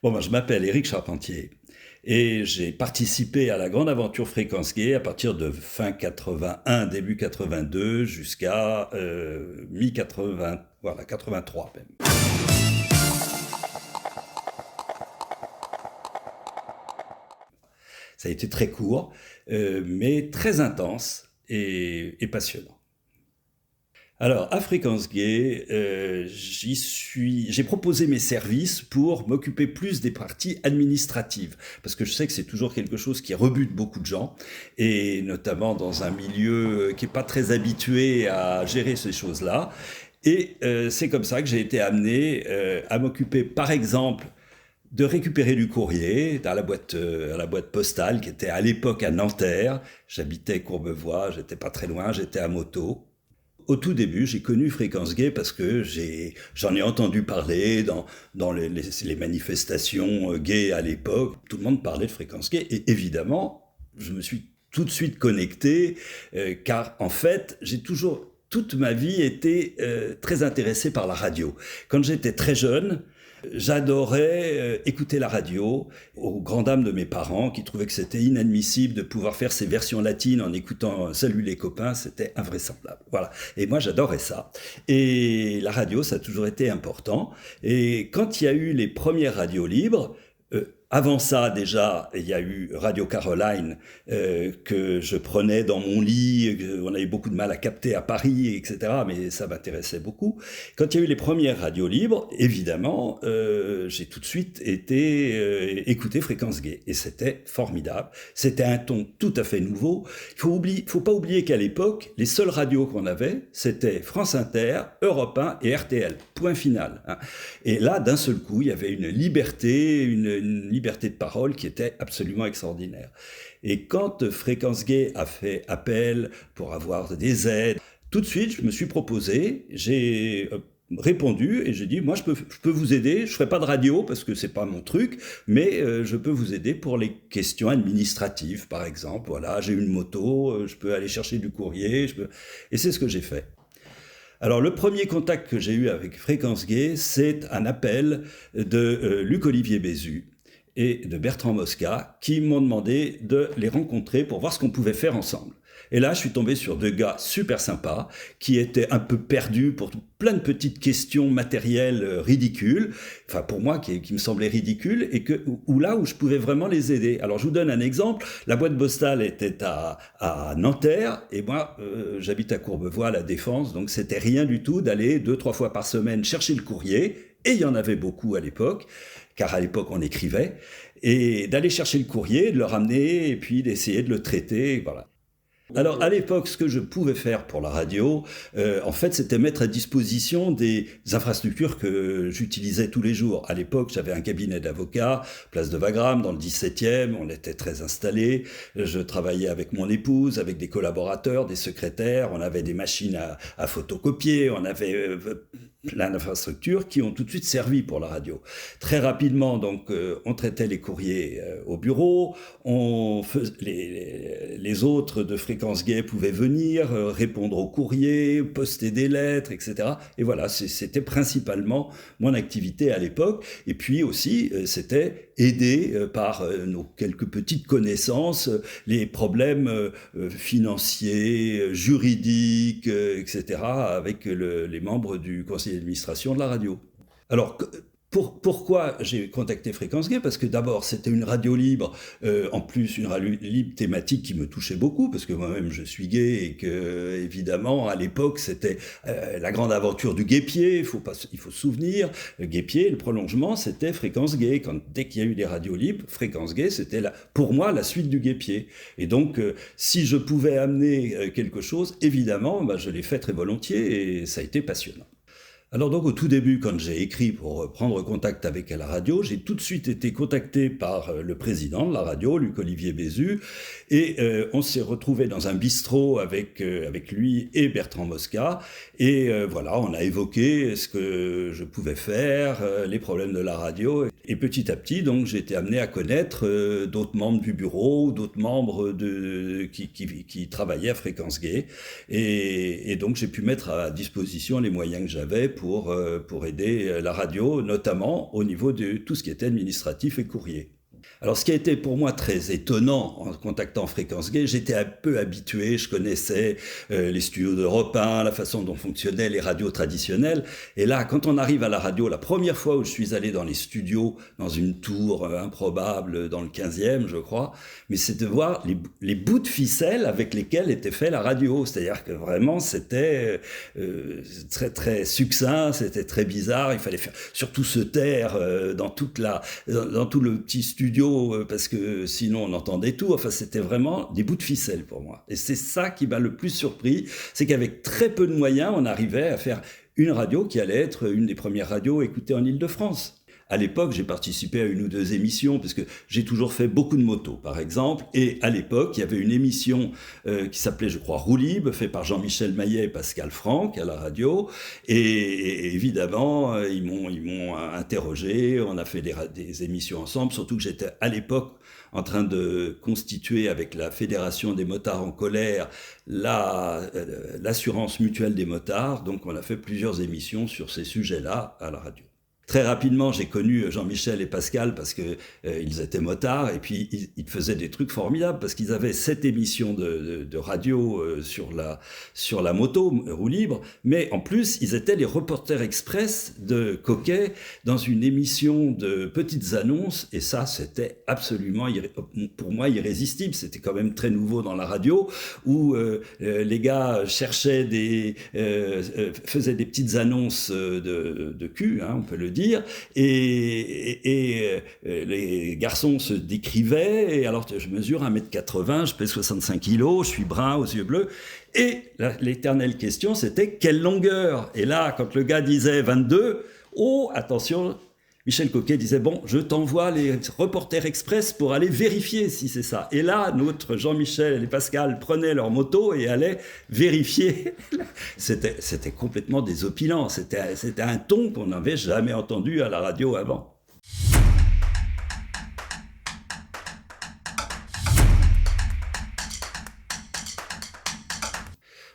Je m'appelle Éric Charpentier et j'ai participé à la grande aventure Fréquence Gay à partir de fin 81, début 82 jusqu'à mi-80, voilà, 83 même. Ça a été très court, mais très intense et passionnant. Alors, à Fréquence Gay, j'ai proposé mes services pour m'occuper plus des parties administratives, parce que je sais que c'est toujours quelque chose qui rebute beaucoup de gens, et notamment dans un milieu qui n'est pas très habitué à gérer ces choses-là. Et c'est comme ça que j'ai été amené à m'occuper, par exemple, de récupérer du courrier à la boîte postale qui était à l'époque à Nanterre. J'habitais Courbevoie, j'étais pas très loin, j'étais à moto. Au tout début, j'ai connu Fréquence Gay parce que j'en ai entendu parler dans les manifestations gays à l'époque. Tout le monde parlait de Fréquence Gay et évidemment, je me suis tout de suite connecté car en fait, j'ai toujours, toute ma vie, été très intéressé par la radio. Quand j'étais très jeune, j'adorais écouter la radio, aux grandes dames de mes parents qui trouvaient que c'était inadmissible de pouvoir faire ces versions latines en écoutant Salut les copains, c'était invraisemblable. Voilà. Et moi, j'adorais ça. Et la radio, ça a toujours été important. Et quand il y a eu les premières radios libres, avant ça, déjà, il y a eu Radio Caroline que je prenais dans mon lit. On avait beaucoup de mal à capter à Paris, etc. Mais ça m'intéressait beaucoup. Quand il y a eu les premières radios libres, évidemment, j'ai tout de suite été écouter Fréquence Gay. Et c'était formidable. C'était un ton tout à fait nouveau. Faut pas oublier qu'à l'époque, les seules radios qu'on avait, c'était France Inter, Europe 1 et RTL. Point final. Hein. Et là, d'un seul coup, il y avait une liberté, une liberté de parole qui était absolument extraordinaire. Et quand Fréquence Gay a fait appel pour avoir des aides, tout de suite, je me suis proposé, j'ai répondu et j'ai dit, moi, je peux vous aider, je ne ferai pas de radio parce que ce n'est pas mon truc, mais je peux vous aider pour les questions administratives, par exemple. Voilà, j'ai une moto, je peux aller chercher du courrier, et c'est ce que j'ai fait. Alors, le premier contact que j'ai eu avec Fréquence Gay, c'est un appel de Luc-Olivier Bézu et de Bertrand Mosca qui m'ont demandé de les rencontrer pour voir ce qu'on pouvait faire ensemble. Et là, je suis tombé sur deux gars super sympas qui étaient un peu perdus pour plein de petites questions matérielles ridicules, enfin pour moi qui me semblaient ridicules, et où je pouvais vraiment les aider. Alors je vous donne un exemple, la boîte postale était à Nanterre, et moi j'habite à Courbevoie, à la Défense, donc c'était rien du tout d'aller 2-3 fois par semaine chercher le courrier, et il y en avait beaucoup à l'époque, car à l'époque on écrivait, et d'aller chercher le courrier, de le ramener, et puis d'essayer de le traiter, voilà. Alors à l'époque, ce que je pouvais faire pour la radio, en fait, c'était mettre à disposition des infrastructures que j'utilisais tous les jours. À l'époque, j'avais un cabinet d'avocats, place de Wagram, dans le 17e, on était très installés. Je travaillais avec mon épouse, avec des collaborateurs, des secrétaires, on avait des machines à photocopier, on avait plein d'infrastructures qui ont tout de suite servi pour la radio. Très rapidement, donc, on traitait les courriers au bureau, les autres de Fréquence Gay pouvaient venir, répondre aux courriers, poster des lettres, etc. Et voilà, c'était principalement mon activité à l'époque. Et puis aussi, c'était aider par nos quelques petites connaissances les problèmes financiers, juridiques, etc. avec les membres du conseil d'administration de la radio. Alors, pourquoi j'ai contacté Fréquence Gay ? Parce que d'abord, c'était une radio libre, en plus une radio libre thématique qui me touchait beaucoup, parce que moi-même je suis gay et que, évidemment, à l'époque, c'était la grande aventure du guépier, il faut se souvenir. Le guépier, le prolongement, c'était Fréquence Gay. Dès qu'il y a eu des radios libres, Fréquence Gay, c'était pour moi la suite du guépier. Et donc, si je pouvais amener quelque chose, évidemment, je l'ai fait très volontiers et ça a été passionnant. Alors donc au tout début, quand j'ai écrit pour prendre contact avec la radio, j'ai tout de suite été contacté par le président de la radio, Luc-Olivier Bézu, et on s'est retrouvé dans un bistrot avec lui et Bertrand Mosca, et voilà, on a évoqué ce que je pouvais faire, les problèmes de la radio, Et petit à petit, donc, j'ai été amené à connaître d'autres membres du bureau, d'autres membres qui travaillaient à Fréquence Gay. Et donc, j'ai pu mettre à disposition les moyens que j'avais pour aider la radio, notamment au niveau de tout ce qui était administratif et courrier. Alors, ce qui a été pour moi très étonnant en contactant Fréquence Gay, j'étais un peu habitué, je connaissais les studios d'Europe 1, la façon dont fonctionnaient les radios traditionnelles. Et là, quand on arrive à la radio, la première fois où je suis allé dans les studios, dans une tour improbable dans le 15e, je crois, mais c'est de voir les bouts de ficelle avec lesquels était fait la radio. C'est-à-dire que vraiment, c'était très, très succinct, c'était très bizarre. Il fallait surtout se taire dans tout le petit studio parce que sinon on entendait tout. Enfin, c'était vraiment des bouts de ficelle pour moi. Et c'est ça qui m'a le plus surpris, c'est qu'avec très peu de moyens, on arrivait à faire une radio qui allait être une des premières radios écoutées en Île-de-France. À l'époque, j'ai participé à une ou deux émissions, parce que j'ai toujours fait beaucoup de motos, par exemple. Et à l'époque, il y avait une émission qui s'appelait, je crois, Roue Libre, fait par Jean-Michel Maillet et Pascal Franck à la radio. Et évidemment, ils m'ont interrogé, on a fait des émissions ensemble, surtout que j'étais à l'époque en train de constituer avec la Fédération des motards en colère l'assurance mutuelle des motards. Donc on a fait plusieurs émissions sur ces sujets-là à la radio. Très rapidement, j'ai connu Jean-Michel et Pascal parce que ils étaient motards et puis ils faisaient des trucs formidables parce qu'ils avaient cette émission de radio sur la moto, roue libre, mais en plus, ils étaient les reporters express de Coquet dans une émission de petites annonces et ça, c'était absolument, pour moi, irrésistible. C'était quand même très nouveau dans la radio où les gars cherchaient faisaient des petites annonces de cul, hein, on peut le dire, et les garçons se décrivaient, et alors je mesure 1m80, je pèse 65 kg, je suis brun aux yeux bleus, et l'éternelle question c'était quelle longueur? Et là, quand le gars disait 22, oh, attention, Michel Coquet disait, bon, je t'envoie les reporters express pour aller vérifier si c'est ça. Et là, notre Jean-Michel et Pascal prenaient leur moto et allaient vérifier. C'était complètement désopilant. C'était un ton qu'on n'avait jamais entendu à la radio avant.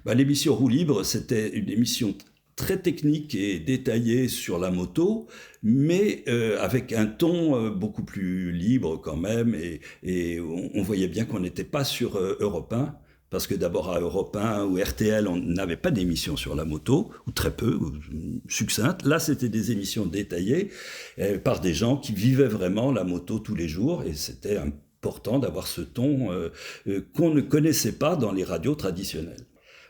L'émission Roue Libre, c'était une émission très technique et détaillée sur la moto, mais avec un ton beaucoup plus libre quand même, et on voyait bien qu'on n'était pas sur Europe 1, parce que d'abord à Europe 1 ou RTL, on n'avait pas d'émissions sur la moto, ou très peu, ou succinctes. Là, c'était des émissions détaillées par des gens qui vivaient vraiment la moto tous les jours, et c'était important d'avoir ce ton qu'on ne connaissait pas dans les radios traditionnelles.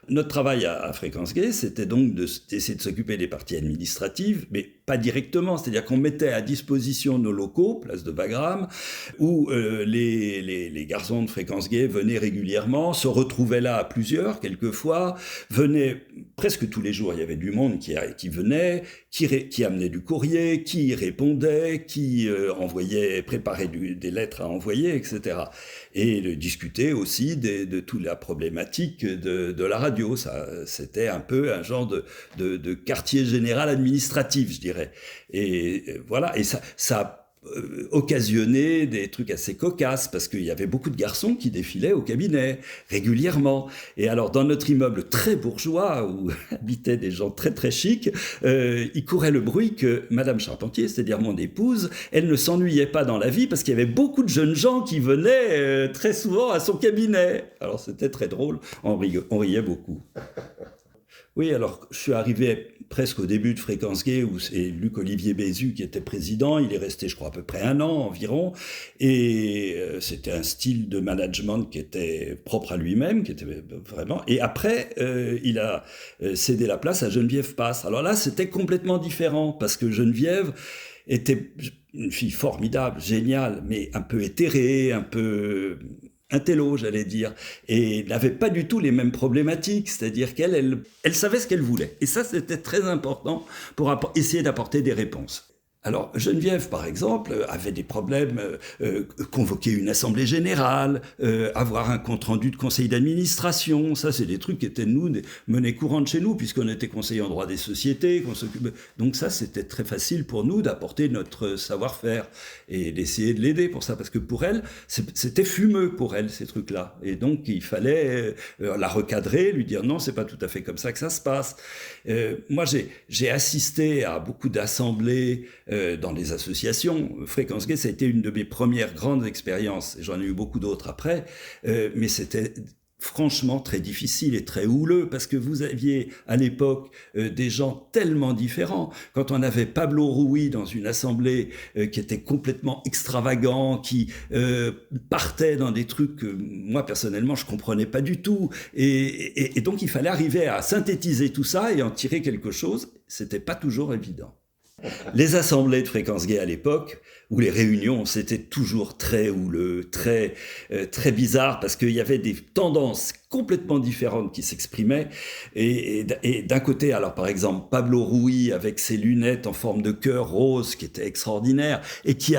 Notre travail à Fréquence Gay, c'était donc d'essayer de s'occuper des parties administratives, mais pas directement, c'est-à-dire qu'on mettait à disposition nos locaux, place de Wagram, où les garçons de Fréquence Gay venaient régulièrement, se retrouvaient là à plusieurs, quelquefois, venaient presque tous les jours, il y avait du monde qui venait, qui amenait du courrier, qui répondait, qui préparait des lettres à envoyer, etc. Et discuter aussi de toute la problématique de la radio. Ça, c'était un peu un genre de quartier général administratif, je dirais. Et voilà, et ça a occasionné des trucs assez cocasses, parce qu'il y avait beaucoup de garçons qui défilaient au cabinet régulièrement. Et alors, dans notre immeuble très bourgeois, où habitaient des gens très très chics, il courait le bruit que Madame Charpentier, c'est-à-dire mon épouse, elle ne s'ennuyait pas dans la vie, parce qu'il y avait beaucoup de jeunes gens qui venaient très souvent à son cabinet. Alors, c'était très drôle, on riait beaucoup. Oui, alors je suis arrivé presque au début de Fréquence Gay, où c'est Luc-Olivier Bézu qui était président. Il est resté, je crois, à peu près 1 an environ. Et c'était un style de management qui était propre à lui-même, qui était vraiment... Et après, il a cédé la place à Geneviève Passe. Alors là, c'était complètement différent, parce que Geneviève était une fille formidable, géniale, mais un peu éthérée, un peu... intello, j'allais dire, et n'avait pas du tout les mêmes problématiques, c'est-à-dire qu'elle savait ce qu'elle voulait. Et ça, c'était très important pour essayer d'apporter des réponses. Alors, Geneviève, par exemple, avait des problèmes, convoquer une assemblée générale, avoir un compte-rendu de conseil d'administration. Ça, c'est des trucs qui étaient, nous, des monnaies courantes chez nous, puisqu'on était conseiller en droit des sociétés, qu'on s'occupait. Donc ça, c'était très facile pour nous d'apporter notre savoir-faire et d'essayer de l'aider pour ça, parce que pour elle, c'était fumeux pour elle, ces trucs-là. Et donc, il fallait la recadrer, lui dire non, c'est pas tout à fait comme ça que ça se passe. Moi, j'ai assisté à beaucoup d'assemblées dans les associations. Fréquence Gay, ça a été une de mes premières grandes expériences. J'en ai eu beaucoup d'autres après, mais c'était franchement très difficile et très houleux, parce que vous aviez à l'époque des gens tellement différents. Quand on avait Pablo Ruiz dans une assemblée qui était complètement extravagant, qui partait dans des trucs que moi personnellement je comprenais pas du tout, et donc il fallait arriver à synthétiser tout ça et en tirer quelque chose. C'était pas toujours évident. Les assemblées de Fréquence Gay à l'époque, ou les réunions, c'était toujours très houleux, très bizarre, parce qu'il y avait des tendances complètement différentes qui s'exprimaient. Et d'un côté, alors par exemple, Pablo Ruiz avec ses lunettes en forme de cœur rose, qui était extraordinaire, et qui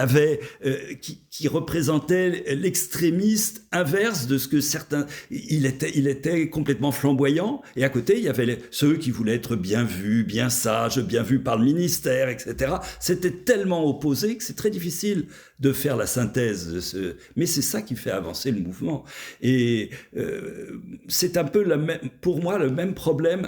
représentait l'extrémiste inverse de ce que certains... Il était complètement flamboyant, et à côté, il y avait ceux qui voulaient être bien vus, bien sages, bien vus par le ministère, etc. C'était tellement opposé que c'est très difficile de faire la synthèse de ce... Mais c'est ça qui fait avancer le mouvement. Et c'est un peu, pour moi, le même problème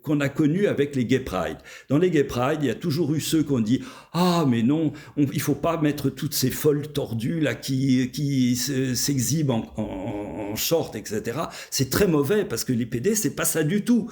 qu'on a connu avec les Gay Pride. Dans les Gay Pride, il y a toujours eu ceux qui ont dit « Ah, mais non, il faut pas mettre toutes ces folles tordues là qui s'exhibent en short, etc. C'est très mauvais, parce que les PD, c'est pas ça du tout. »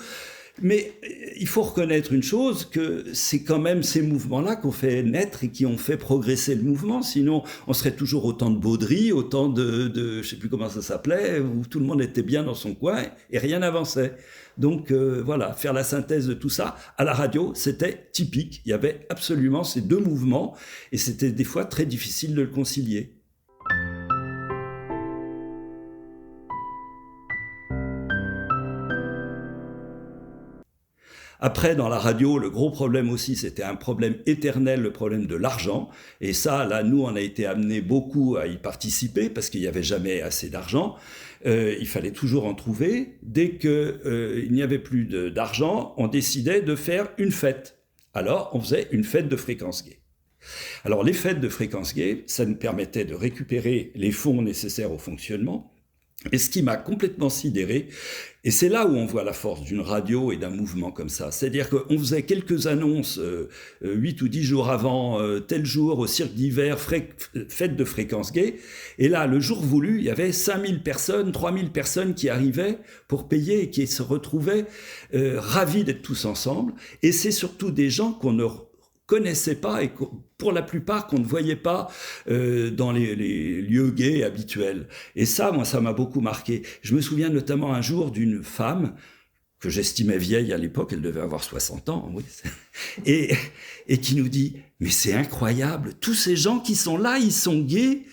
Mais il faut reconnaître une chose, que c'est quand même ces mouvements-là qu'on fait naître et qui ont fait progresser le mouvement. Sinon, on serait toujours autant de bauderies, autant de je sais plus comment ça s'appelait, où tout le monde était bien dans son coin et rien n'avançait. Donc voilà, faire la synthèse de tout ça, à la radio, c'était typique. Il y avait absolument ces deux mouvements et c'était des fois très difficile de le concilier. Après, dans la radio, le gros problème aussi, c'était un problème éternel, le problème de l'argent. Et ça, là, nous, on a été amenés beaucoup à y participer, parce qu'il n'y avait jamais assez d'argent. Il fallait toujours en trouver. Dès qu'il n'y avait plus d'argent, on décidait de faire une fête. Alors, on faisait une fête de Fréquence Gay. Alors, les fêtes de Fréquence Gay, ça nous permettait de récupérer les fonds nécessaires au fonctionnement. Et ce qui m'a complètement sidéré, et c'est là où on voit la force d'une radio et d'un mouvement comme ça, c'est-à-dire qu'on faisait quelques annonces 8 ou 10 jours avant, tel jour au cirque d'hiver, fête de Fréquence Gay, et là, le jour voulu, il y avait 5000 personnes, 3000 personnes qui arrivaient pour payer et qui se retrouvaient ravis d'être tous ensemble, et c'est surtout des gens qu'on ne connaissait pas et pour la plupart qu'on ne voyait pas dans les lieux gays habituels. Et ça, moi, ça m'a beaucoup marqué. Je me souviens notamment un jour d'une femme que j'estimais vieille à l'époque, elle devait avoir 60 ans, oui, et qui nous dit « Mais c'est incroyable, tous ces gens qui sont là, ils sont gays !»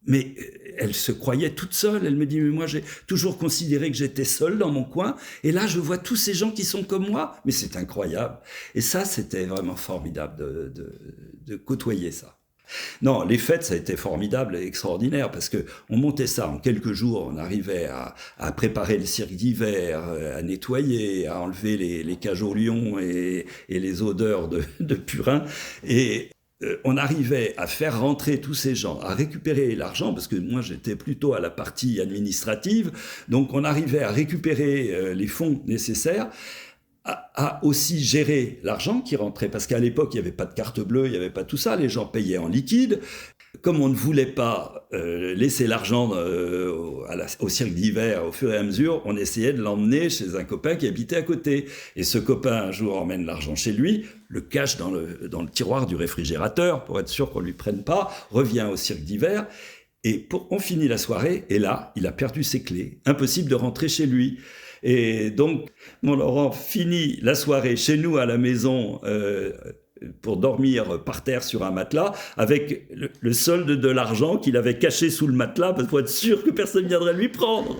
Mais elle se croyait toute seule. Elle me dit, mais moi j'ai toujours considéré que j'étais seule dans mon coin. Et là, je vois tous ces gens qui sont comme moi. Mais c'est incroyable. Et ça, c'était vraiment formidable de côtoyer ça. Non, les fêtes, ça a été formidable et extraordinaire parce que on montait ça en quelques jours. On arrivait à préparer le cirque d'hiver, à nettoyer, à enlever les cages au lion et les odeurs de purin. Et on arrivait à faire rentrer tous ces gens, à récupérer l'argent, parce que moi j'étais plutôt à la partie administrative, donc on arrivait à récupérer les fonds nécessaires, à aussi gérer l'argent qui rentrait, parce qu'à l'époque il n'y avait pas de carte bleue, il n'y avait pas tout ça, les gens payaient en liquide. Comme on ne voulait pas laisser l'argent au cirque d'hiver au fur et à mesure, on essayait de l'emmener chez un copain qui habitait à côté. Et ce copain, un jour, emmène l'argent chez lui, le cache dans le tiroir du réfrigérateur pour être sûr qu'on ne lui prenne pas, revient au cirque d'hiver. Et on finit la soirée, et là, il a perdu ses clés. Impossible de rentrer chez lui. Et donc, mon Laurent finit la soirée chez nous à la maison, pour dormir par terre sur un matelas avec le solde de l'argent qu'il avait caché sous le matelas pour être sûr que personne ne viendrait lui prendre.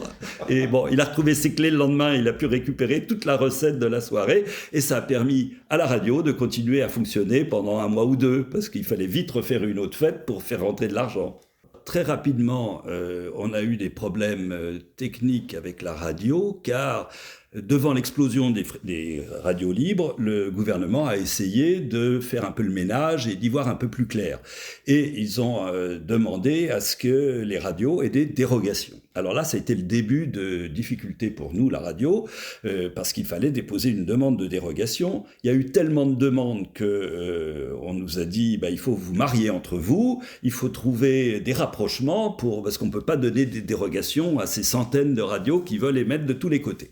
Et bon, il a retrouvé ses clés le lendemain, il a pu récupérer toute la recette de la soirée et ça a permis à la radio de continuer à fonctionner pendant 1 mois ou 2 parce qu'il fallait vite refaire une autre fête pour faire rentrer de l'argent. Très rapidement, on a eu des problèmes techniques avec la radio, car devant l'explosion des radios libres, le gouvernement a essayé de faire un peu le ménage et d'y voir un peu plus clair. Et ils ont demandé à ce que les radios aient des dérogations. Alors là, ça a été le début de difficultés pour nous, la radio, parce qu'il fallait déposer une demande de dérogation. Il y a eu tellement de demandes qu'on nous a dit il faut vous marier entre vous, il faut trouver des rapprochements parce qu'on ne peut pas donner des dérogations à ces centaines de radios qui veulent émettre de tous les côtés.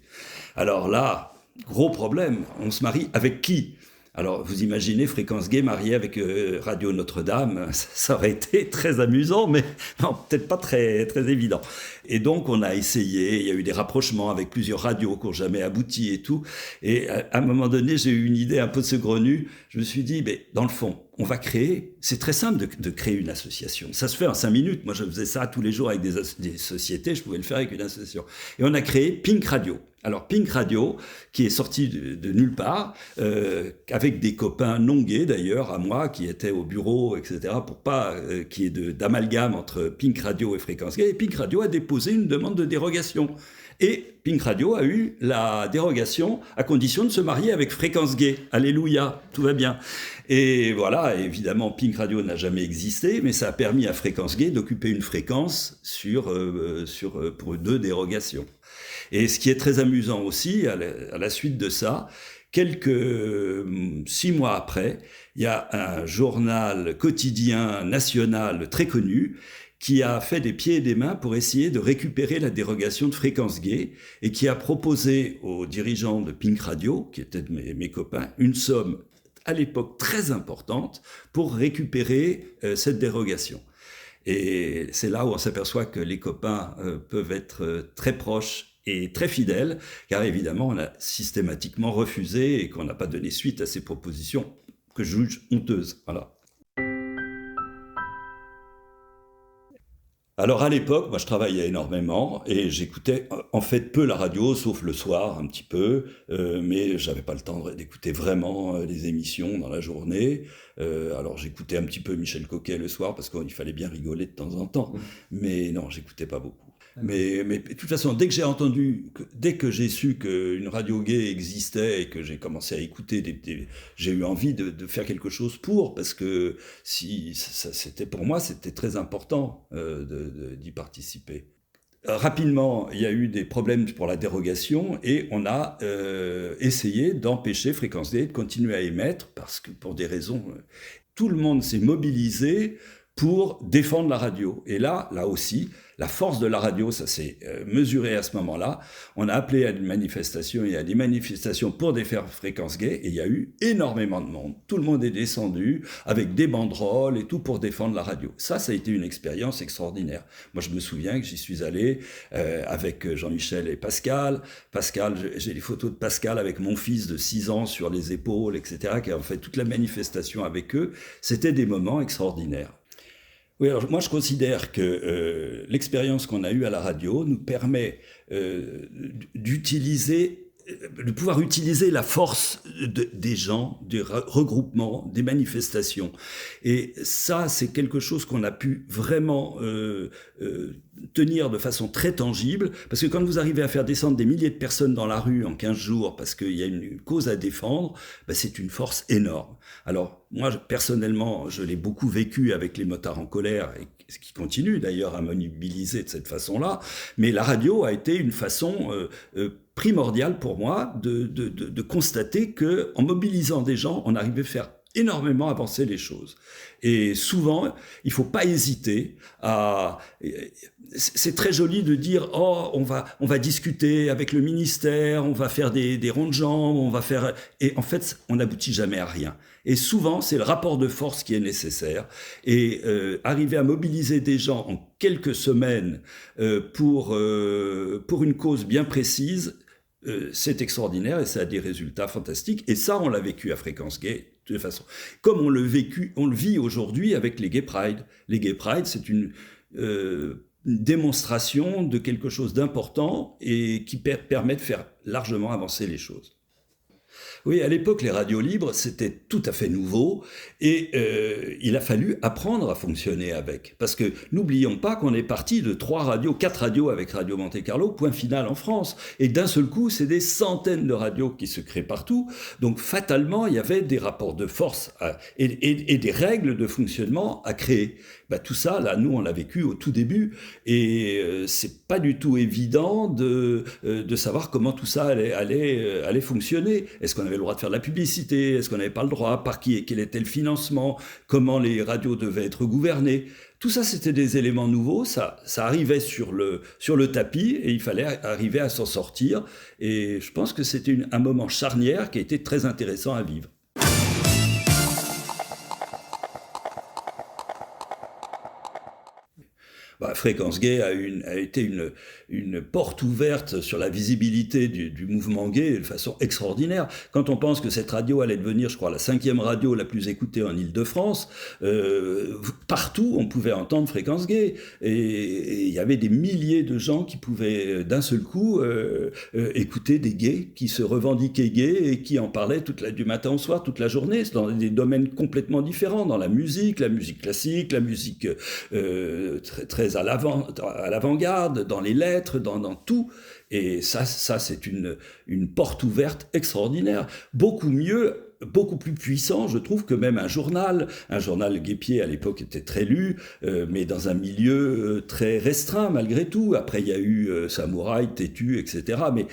Alors là, gros problème, on se marie avec qui ? Alors, vous imaginez Fréquence Gay mariée avec Radio Notre-Dame, ça aurait été très amusant, mais non, peut-être pas très, très évident. Et donc, on a essayé, il y a eu des rapprochements avec plusieurs radios qui n'ont jamais abouti et tout. Et à un moment donné, j'ai eu une idée un peu saugrenue. Je me suis dit, mais dans le fond, on va créer, c'est très simple de créer une association. Ça se fait en 5 minutes. Moi, je faisais ça tous les jours avec des sociétés, je pouvais le faire avec une association. Et on a créé Pink Radio. Alors Pink Radio, qui est sorti de nulle part, avec des copains non gays d'ailleurs, à moi, qui étaient au bureau, etc., pour pas qu'il y ait d'amalgame entre Pink Radio et Fréquence Gay. Et Pink Radio a déposé une demande de dérogation. Et Pink Radio a eu la dérogation à condition de se marier avec Fréquence Gay. Alléluia, tout va bien. Et voilà, évidemment, Pink Radio n'a jamais existé, mais ça a permis à Fréquence Gay d'occuper une fréquence pour 2 dérogations. Et ce qui est très amusant aussi, à la suite de ça, quelques 6 mois après, il y a un journal quotidien national très connu qui a fait des pieds et des mains pour essayer de récupérer la dérogation de Fréquence Gay et qui a proposé aux dirigeants de Pink Radio, qui étaient mes copains, une somme à l'époque très importante pour récupérer cette dérogation. Et c'est là où on s'aperçoit que les copains peuvent être très proches et très fidèles, car évidemment on a systématiquement refusé et qu'on n'a pas donné suite à ces propositions que je juge honteuses. Voilà. Alors à l'époque, moi je travaillais énormément et j'écoutais en fait peu la radio, sauf le soir un petit peu, mais j'avais pas le temps d'écouter vraiment les émissions dans la journée. Alors j'écoutais un petit peu Michel Coquet le soir parce qu'il fallait bien rigoler de temps en temps, mais non, j'écoutais pas beaucoup. Mais de toute façon, dès que j'ai su qu'une radio gay existait et que j'ai commencé à écouter, j'ai eu envie de faire quelque chose parce que pour moi, c'était très important d'y participer. Rapidement, il y a eu des problèmes pour la dérogation et on a essayé d'empêcher Fréquence Gay de continuer à émettre parce que pour des raisons, tout le monde s'est mobilisé pour défendre la radio. Et là aussi, la force de la radio, ça s'est mesuré à ce moment-là. On a appelé à des manifestations pour défaire Fréquence Gay, et il y a eu énormément de monde. Tout le monde est descendu avec des banderoles et tout pour défendre la radio. Ça a été une expérience extraordinaire. Moi, je me souviens que j'y suis allé avec Jean-Michel et Pascal. J'ai les photos de Pascal avec mon fils de 6 ans sur les épaules, etc., qui a fait toute la manifestation avec eux. C'était des moments extraordinaires. Oui, alors moi je considère que l'expérience qu'on a eue à la radio nous permet de pouvoir utiliser la force des gens, des regroupements, des manifestations. Et ça, c'est quelque chose qu'on a pu vraiment tenir de façon très tangible, parce que quand vous arrivez à faire descendre des milliers de personnes dans la rue en 15 jours, parce qu'il y a une cause à défendre, c'est une force énorme. Alors, moi, personnellement, je l'ai beaucoup vécu avec les motards en colère, et ce qui continue d'ailleurs à mobiliser de cette façon-là, mais la radio a été une façon primordiale pour moi de constater qu'en mobilisant des gens, on arrivait à faire énormément avancer les choses. Et souvent, il ne faut pas hésiter à... C'est très joli de dire « Oh, on va discuter avec le ministère, on va faire des ronds de jambes, on va faire... » Et en fait, on n'aboutit jamais à rien. Et souvent, c'est le rapport de force qui est nécessaire. Et arriver à mobiliser des gens en quelques semaines pour une cause bien précise, c'est extraordinaire et ça a des résultats fantastiques. Et ça, on l'a vécu à Fréquence Gay toutes les façons. Comme on le vit aujourd'hui avec les Gay Pride. Les Gay Pride, c'est une démonstration de quelque chose d'important et qui permet de faire largement avancer les choses. Oui, à l'époque, les radios libres, c'était tout à fait nouveau et il a fallu apprendre à fonctionner avec. Parce que n'oublions pas qu'on est parti de 4 radios avec Radio Monte-Carlo, point final en France. Et d'un seul coup, c'est des centaines de radios qui se créent partout. Donc fatalement, il y avait des rapports de force et des règles de fonctionnement à créer. Tout ça, là, nous, on l'a vécu au tout début et c'est pas du tout évident de savoir comment tout ça allait fonctionner. Est-ce qu'on avait le droit de faire de la publicité? Est-ce qu'on n'avait pas le droit? Par qui? Quel était le financement? Comment les radios devaient être gouvernées? Tout ça, c'était des éléments nouveaux, ça arrivait sur le tapis et il fallait arriver à s'en sortir. Et je pense que c'était un moment charnière qui a été très intéressant à vivre. Fréquence Gay a été une porte ouverte sur la visibilité du mouvement gay de façon extraordinaire. Quand on pense que cette radio allait devenir, je crois, la 5e radio la plus écoutée en Île-de-France, partout on pouvait entendre Fréquence Gay. Et il y avait des milliers de gens qui pouvaient d'un seul coup écouter des gays qui se revendiquaient gays et qui en parlaient du matin au soir, toute la journée, dans des domaines complètement différents, dans la musique classique, la musique très à l'avant-garde, dans les lettres, dans tout. Et ça c'est une porte ouverte extraordinaire. Beaucoup plus puissant, je trouve, que même un journal. Un journal Guépier, à l'époque, était très lu, mais dans un milieu très restreint, malgré tout. Après, il y a eu Samouraï, Tétu, etc. Mais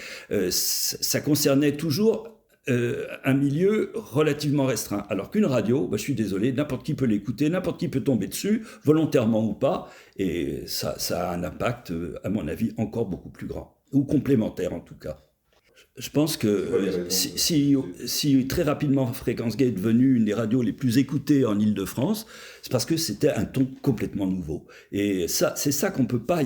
ça concernait toujours un milieu relativement restreint. Alors qu'une radio, je suis désolé, n'importe qui peut l'écouter, n'importe qui peut tomber dessus, volontairement ou pas, et ça a un impact, à mon avis, encore beaucoup plus grand, ou complémentaire en tout cas. Je pense que si très rapidement Fréquence Gay est devenue une des radios les plus écoutées en Île-de-France, c'est parce que c'était un ton complètement nouveau. Et ça, c'est ça qu'on peut pas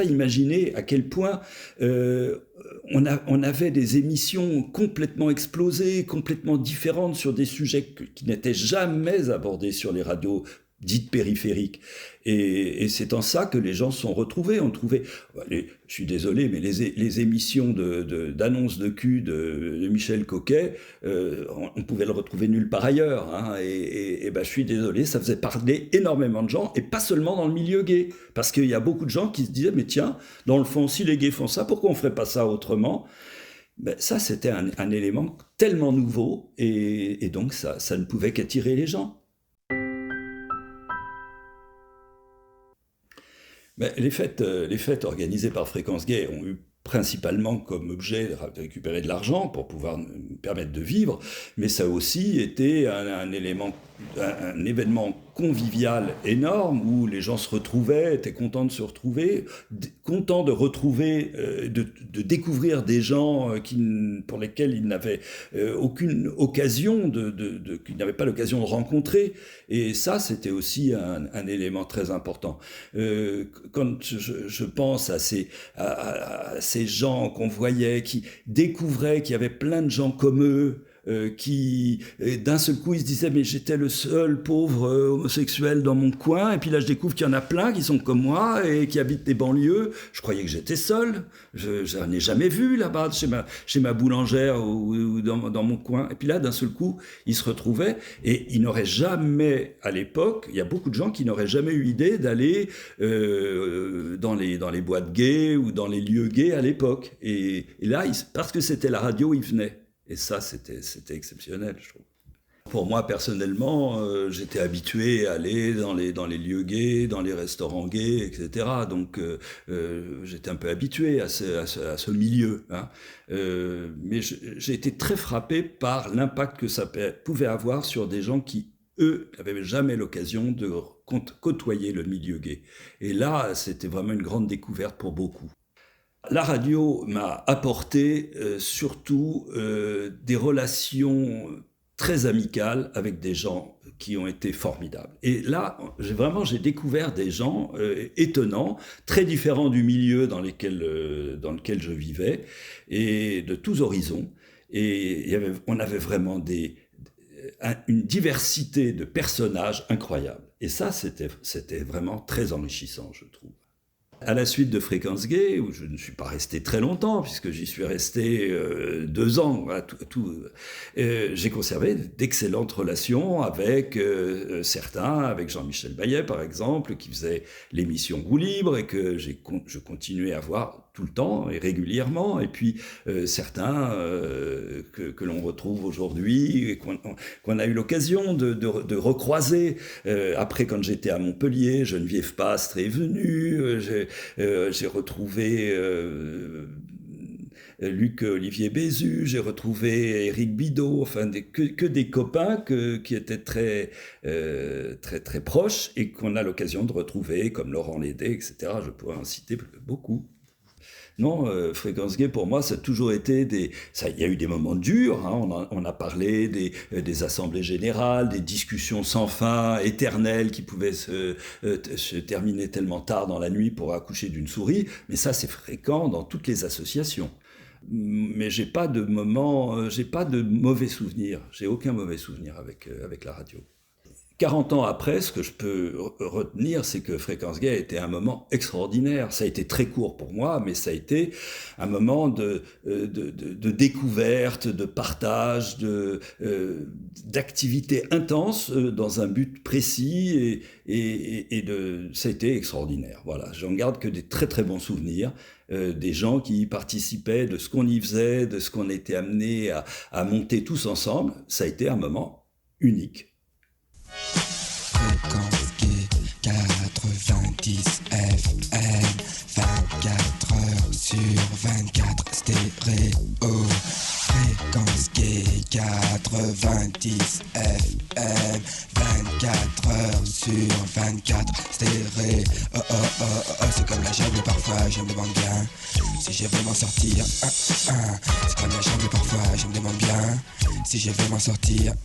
imaginer à quel point on avait des émissions complètement explosées, complètement différentes sur des sujets qui n'étaient jamais abordés sur les radios dites périphériques. Et c'est en ça que les gens se sont retrouvés. Je suis désolé, mais les émissions d'annonces de cul de Michel Coquet, on pouvait le retrouver nulle part ailleurs. Hein, et je suis désolé, ça faisait parler énormément de gens, et pas seulement dans le milieu gay. Parce qu'il y a beaucoup de gens qui se disaient, mais tiens, dans le fond, si les gays font ça, pourquoi on ne ferait pas ça autrement ? Ça, c'était un élément tellement nouveau, et donc ça ne pouvait qu'attirer les gens. Les fêtes organisées par Fréquence Gay ont eu principalement comme objet de récupérer de l'argent pour pouvoir nous permettre de vivre, mais ça a aussi été un événement convivial énorme où les gens se retrouvaient, étaient contents de se retrouver, contents de retrouver, de découvrir des gens pour lesquels ils n'avaient aucune occasion, qu'ils n'avaient pas l'occasion de rencontrer. Et ça, c'était aussi un élément très important. Quand je pense à ces gens qu'on voyait, qui découvraient qu'il y avait plein de gens comme eux, qui d'un seul coup ils se disaient mais j'étais le seul pauvre homosexuel dans mon coin, et puis là je découvre qu'il y en a plein qui sont comme moi et qui habitent des banlieues. Je croyais que j'étais seul, je n'en ai jamais vu là-bas chez ma boulangère ou dans mon coin, et puis là d'un seul coup ils se retrouvaient, et ils n'auraient jamais, à l'époque, il y a beaucoup de gens qui n'auraient jamais eu l'idée d'aller dans les boîtes gays ou dans les lieux gays à l'époque, et là parce que c'était la radio, ils venaient. Et ça, c'était exceptionnel, je trouve. Pour moi, personnellement, j'étais habitué à aller dans les lieux gays, dans les restaurants gays, etc. Donc, j'étais un peu habitué à ce milieu. Hein. Mais j'ai été très frappé par l'impact que ça pouvait avoir sur des gens qui, eux, n'avaient jamais l'occasion de côtoyer le milieu gay. Et là, c'était vraiment une grande découverte pour beaucoup. La radio m'a apporté surtout des relations très amicales avec des gens qui ont été formidables. Et là, j'ai découvert des gens étonnants, très différents du milieu dans lequel je vivais, et de tous horizons. Et on avait vraiment une diversité de personnages incroyable. Et ça, c'était vraiment très enrichissant, je trouve. À la suite de Fréquence Gay, où je ne suis pas resté très longtemps, puisque j'y suis resté 2 ans, voilà, j'ai conservé d'excellentes relations avec certains, avec Jean-Michel Bayet par exemple, qui faisait l'émission Roue Libre et que je continuais à voir tout le temps et régulièrement, et puis certains que l'on retrouve aujourd'hui et qu'on a eu l'occasion de recroiser. Après, quand j'étais à Montpellier, Geneviève Pastre est venue, j'ai retrouvé Luc-Olivier Bézu, j'ai retrouvé Éric Bidot, enfin que des copains qui étaient très proches et qu'on a l'occasion de retrouver, comme Laurent Lédé, etc. Je pourrais en citer beaucoup. Non, Fréquence Gay, pour moi, ça a toujours été il y a eu des moments durs, hein, on a parlé des assemblées générales, des discussions sans fin, éternelles, qui pouvaient se terminer tellement tard dans la nuit pour accoucher d'une souris, mais ça, c'est fréquent dans toutes les associations. Mais j'ai pas de mauvais souvenirs, j'ai aucun mauvais souvenir avec la radio. 40 ans après, ce que je peux retenir, c'est que Fréquence Gay a été un moment extraordinaire. Ça a été très court pour moi, mais ça a été un moment de découverte, de partage, d'activité intense dans un but précis ça a été extraordinaire. Voilà, j'en garde que des très très bons souvenirs. Des gens qui y participaient, de ce qu'on y faisait, de ce qu'on était amené à monter tous ensemble. Ça a été un moment unique. Fréquence Gay 90 FM 24 heures sur 24 stéréo. Fréquence Gay 90 FM 24 heures sur 24 stéréo. C'est comme la jungle parfois, je me demande bien si je vais m'en sortir. C'est comme la jungle parfois, je me demande bien si je vais m'en sortir.